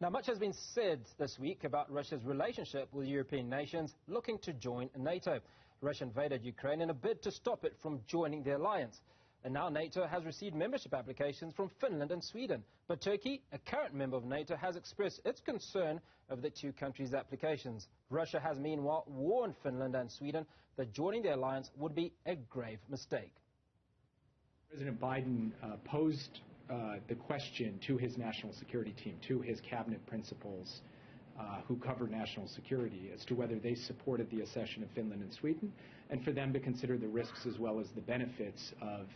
Now, much has been said this week about Russia's relationship with European nations looking to join NATO. Russia invaded Ukraine in a bid to stop it from joining the alliance. And now NATO has received membership applications from Finland and Sweden. But Turkey, a current member of NATO, has expressed its concern over the two countries' applications. Russia has meanwhile warned Finland and Sweden that joining the alliance would be a grave mistake. President Biden posed the question to his national security team, to his cabinet principals who cover national security, as to whether they supported the accession of Finland and Sweden, and for them to consider the risks as well as the benefits of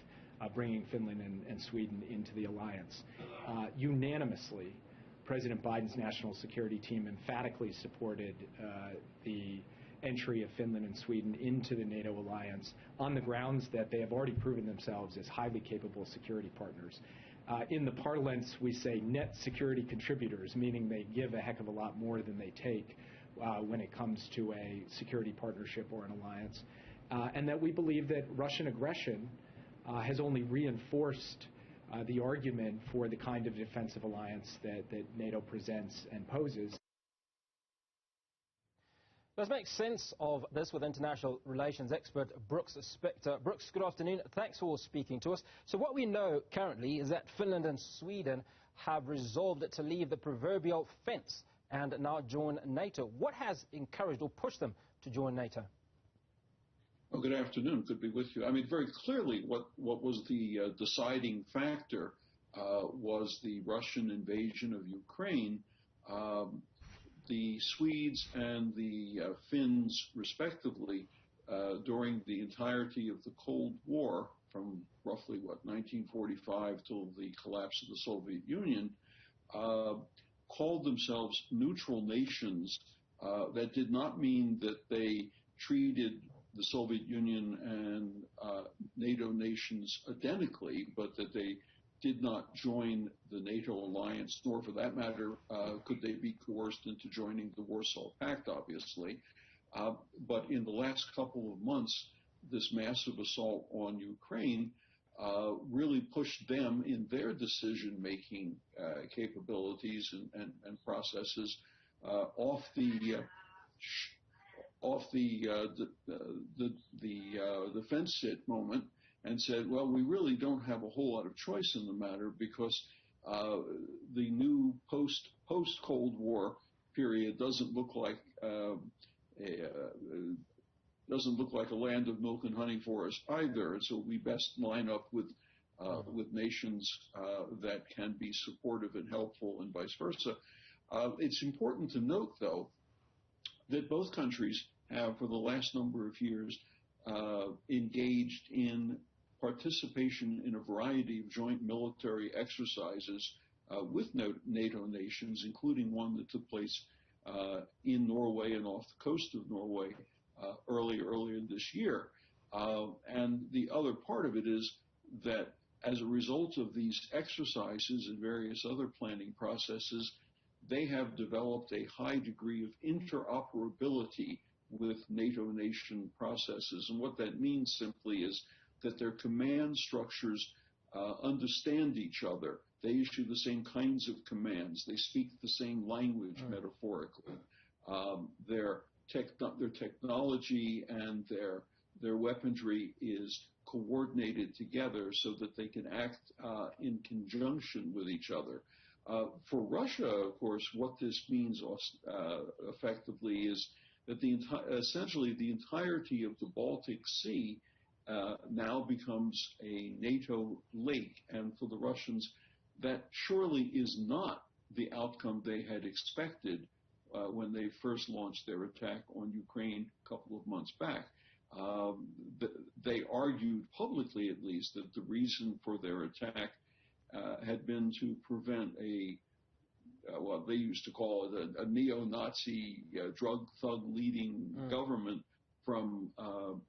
bringing Finland and Sweden into the alliance. Unanimously, President Biden's national security team emphatically supported the entry of Finland and Sweden into the NATO alliance on the grounds that they have already proven themselves as highly capable security partners. In the parlance, we say net security contributors, meaning they give a heck of a lot more than they take when it comes to a security partnership or an alliance. And that we believe that Russian aggression has only reinforced the argument for the kind of defensive alliance that NATO presents and poses. Let's make sense of this with international relations expert Brooks Spector. Brooks, good afternoon. Thanks for speaking to us. So what we know currently is that Finland and Sweden have resolved to leave the proverbial fence and now join NATO. What has encouraged or pushed them to join NATO? Well, good afternoon. Good to be with you. I mean, very clearly what was the deciding factor was the Russian invasion of Ukraine. The Swedes and the Finns, respectively, during the entirety of the Cold War, from roughly, 1945 till the collapse of the Soviet Union, called themselves neutral nations. That did not mean that they treated the Soviet Union and NATO nations identically, but that they did not join the NATO alliance, nor for that matter could they be coerced into joining the Warsaw Pact, obviously. But in the last couple of months, this massive assault on Ukraine really pushed them in their decision-making capabilities and processes off the fence sit moment, and said, well, we really don't have a whole lot of choice in the matter, because the new post-Cold War period doesn't look like a land of milk and honey for us either. So we best line up with nations that can be supportive and helpful, and vice versa. It's important to note, though, that both countries have, for the last number of years, engaged in participation in a variety of joint military exercises with NATO nations, including one that took place in Norway and off the coast of Norway earlier this year. And the other part of it is that as a result of these exercises and various other planning processes, they have developed a high degree of interoperability with NATO nation processes. And what that means simply is that their command structures understand each other. They issue the same kinds of commands. They speak the same language, metaphorically. Their technology and their weaponry is coordinated together so that they can act in conjunction with each other. For Russia, of course, what this means effectively is that essentially the entirety of the Baltic Sea now becomes a NATO lake. And for the Russians, that surely is not the outcome they had expected when they first launched their attack on Ukraine a couple of months back. They argued publicly, at least, that the reason for their attack had been to prevent what they used to call it a neo-Nazi drug thug leading government from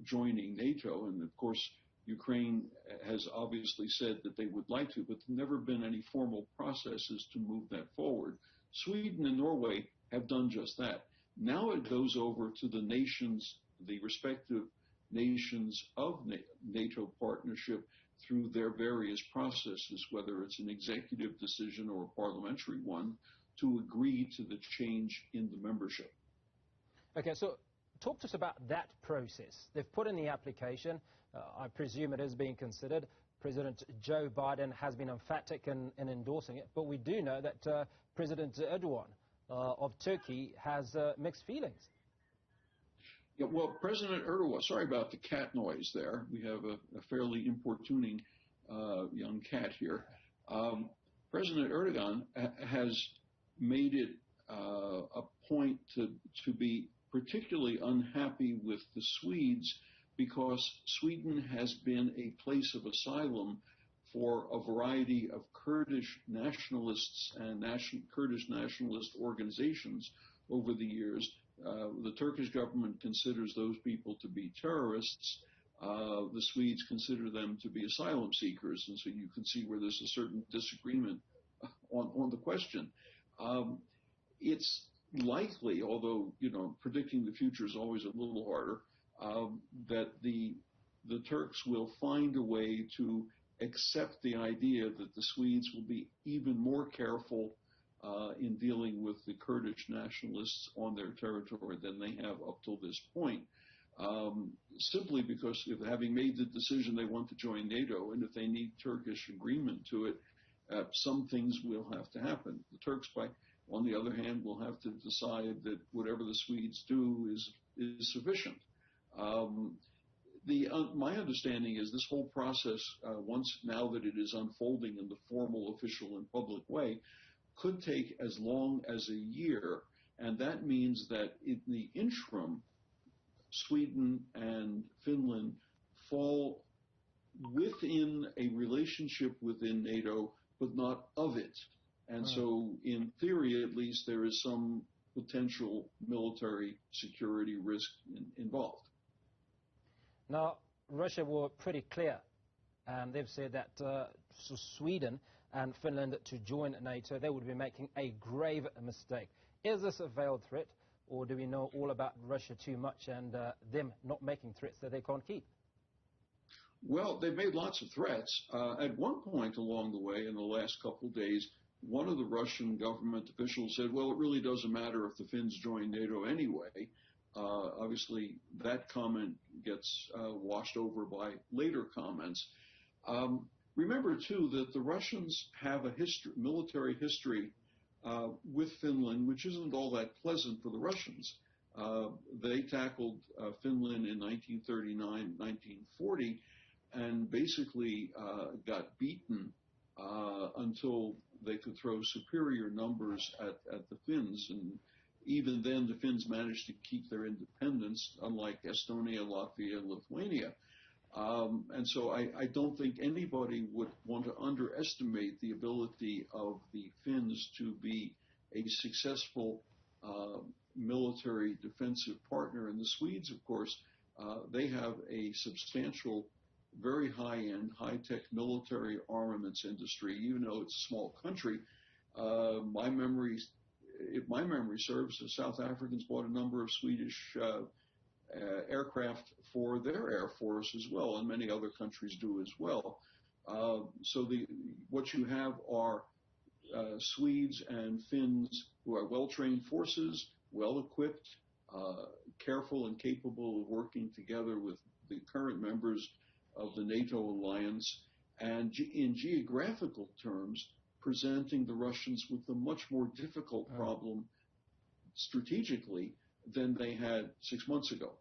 joining NATO. And of course, Ukraine has obviously said that they would like to, but there's never been any formal processes to move that forward. Sweden and Norway have done just that. Now it goes over to the nations, the respective nations of NATO partnership, through their various processes, whether it's an executive decision or a parliamentary one, to agree to the change in the membership. Okay, so talk to us about that process. They've put in the application. I presume it is being considered. President Joe Biden has been emphatic in endorsing it, but we do know that President Erdogan of Turkey has mixed feelings. Yeah, well, President Erdogan, sorry about the cat noise there. We have a fairly importuning young cat here. President Erdogan has made it a point to be particularly unhappy with the Swedes because Sweden has been a place of asylum for a variety of Kurdish nationalists and Kurdish nationalist organizations over the years. The Turkish government considers those people to be terrorists. The Swedes consider them to be asylum seekers, and so you can see where there's a certain disagreement on the question. It's likely, although predicting the future is always a little harder, that the Turks will find a way to accept the idea that the Swedes will be even more careful in dealing with the Kurdish nationalists on their territory than they have up till this point, simply because if having made the decision they want to join NATO, and if they need Turkish agreement to it, some things will have to happen. The Turks, on the other hand, will have to decide that whatever the Swedes do is sufficient. My understanding is this whole process, now that it is unfolding in the formal, official, and public way, could take as long as a year, and that means that in the interim, Sweden and Finland fall within a relationship within NATO, but not of it. And so, in theory at least, there is some potential military security risk involved. Now, Russia were pretty clear, and they've said that Sweden and Finland to join NATO, they would be making a grave mistake. Is this a veiled threat, or do we know all about Russia too much and them not making threats that they can't keep? Well, they've made lots of threats. At one point along the way, in the last couple of days, one of the Russian government officials said, well, it really doesn't matter if the Finns join NATO anyway. Obviously, that comment gets washed over by later comments. Remember, too, that the Russians have a military history with Finland, which isn't all that pleasant for the Russians. They tackled Finland in 1939, 1940, and basically got beaten until they could throw superior numbers at the Finns. And even then, the Finns managed to keep their independence, unlike Estonia, Latvia, and Lithuania. And so I don't think anybody would want to underestimate the ability of the Finns to be a successful military defensive partner. And the Swedes, of course, they have a substantial, very high-end, high-tech military armaments industry, even though it's a small country. If my memory serves, the South Africans bought a number of Swedish aircraft for their Air Force as well, and many other countries do as well. So what you have are Swedes and Finns who are well-trained forces, well-equipped, careful and capable of working together with the current members of the NATO alliance, and in geographical terms, presenting the Russians with a much more difficult problem strategically than they had 6 months ago.